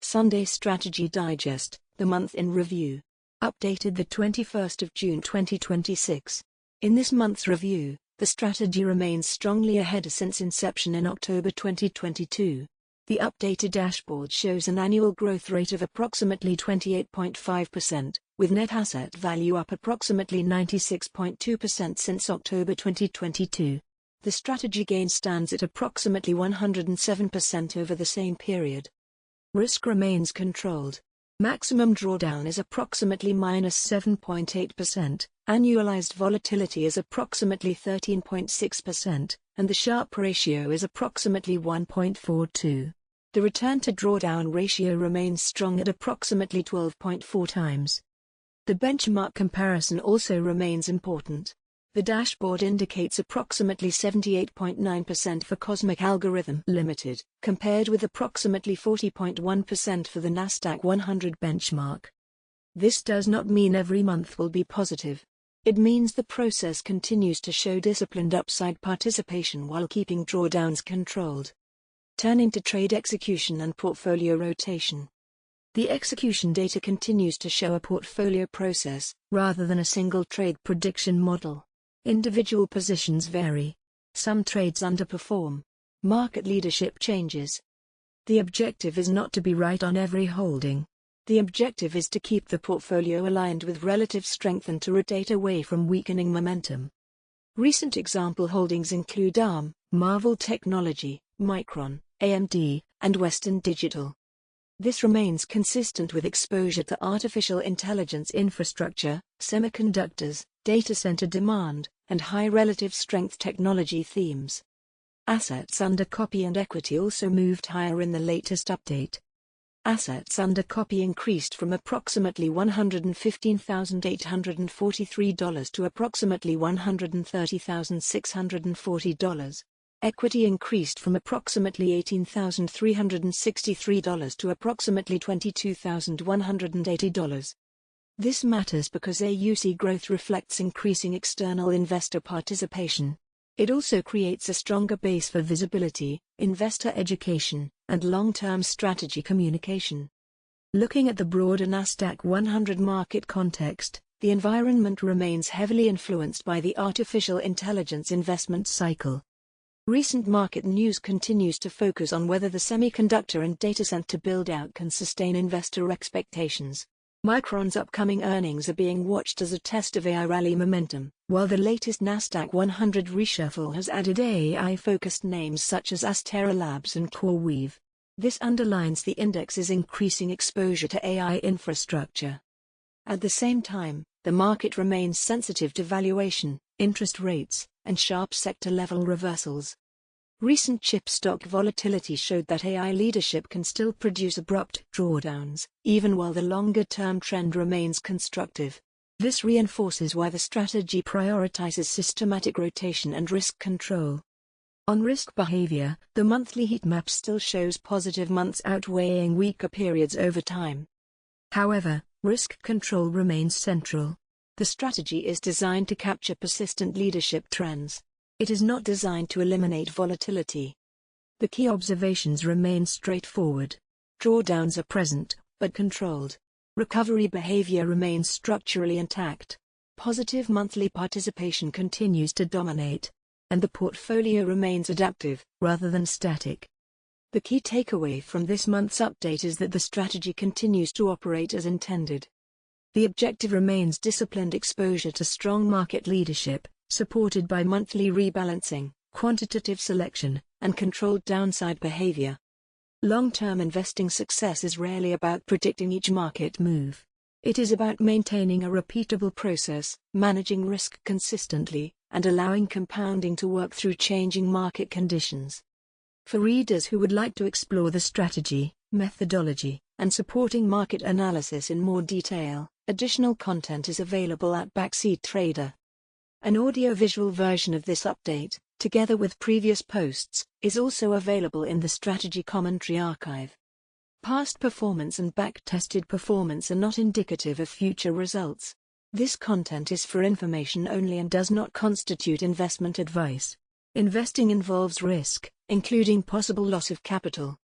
Sunday Strategy Digest, the month in review. Updated the 21st of June 2026. In this month's review, the strategy remains strongly ahead since inception in October 2022. The updated dashboard shows an annual growth rate of approximately 28.5%, with net asset value up approximately 96.2% since October 2022. The strategy gain stands at approximately 107% over the same period. Risk remains controlled. Maximum drawdown is approximately -7.8%, annualized volatility is approximately 13.6%, and the Sharpe ratio is approximately 1.42. The return to drawdown ratio remains strong at approximately 12.4 times. The benchmark comparison also remains important. The dashboard indicates approximately 78.9% for Cosmic Algorithm Ltd, compared with approximately 40.1% for the Nasdaq-100 benchmark. This does not mean every month will be positive. It means the process continues to show disciplined upside participation while keeping drawdowns controlled. Turning to trade execution and portfolio rotation. The execution data continues to show a portfolio process, rather than a single trade prediction model. Individual positions vary. Some trades underperform. Market leadership changes. The objective is not to be right on every holding. The objective is to keep the portfolio aligned with relative strength and to rotate away from weakening momentum. Recent example holdings include ARM, Marvell Technology, Micron, AMD, and Western Digital. This remains consistent with exposure to artificial intelligence infrastructure, semiconductors, data center demand, and high relative strength technology themes. Assets under copy and equity also moved higher in the latest update. Assets under copy increased from approximately $115,843 to approximately $130,640. Equity increased from approximately $18,363 to approximately $22,180. This matters because AUC growth reflects increasing external investor participation. It also creates a stronger base for visibility, investor education, and long-term strategy communication. Looking at the broader Nasdaq-100 market context, the environment remains heavily influenced by the artificial intelligence investment cycle. Recent market news continues to focus on whether the semiconductor and data center build-out can sustain investor expectations. Micron's upcoming earnings are being watched as a test of AI rally momentum, while the latest Nasdaq-100 reshuffle has added AI-focused names such as Astera Labs and CoreWeave. This underlines the index's increasing exposure to AI infrastructure. At the same time, the market remains sensitive to valuation, interest rates, and sharp sector-level reversals. Recent chip stock volatility showed that AI leadership can still produce abrupt drawdowns, even while the longer-term trend remains constructive. This reinforces why the strategy prioritizes systematic rotation and risk control. On risk behavior, the monthly heat map still shows positive months outweighing weaker periods over time. However, risk control remains central. The strategy is designed to capture persistent leadership trends. It is not designed to eliminate volatility. The key observations remain straightforward. Drawdowns are present, but controlled. Recovery behavior remains structurally intact. Positive monthly participation continues to dominate. And the portfolio remains adaptive, rather than static. The key takeaway from this month's update is that the strategy continues to operate as intended. The objective remains disciplined exposure to strong market leadership, supported by monthly rebalancing, quantitative selection, and controlled downside behavior. Long-term investing success is rarely about predicting each market move. It is about maintaining a repeatable process, managing risk consistently, and allowing compounding to work through changing market conditions. For readers who would like to explore the strategy, methodology, and supporting market analysis in more detail, additional content is available at Backseat Trader. An audio-visual version of this update, together with previous posts, is also available in the Strategy Commentary archive. Past performance and back-tested performance are not indicative of future results. This content is for information only and does not constitute investment advice. Investing involves risk, including possible loss of capital.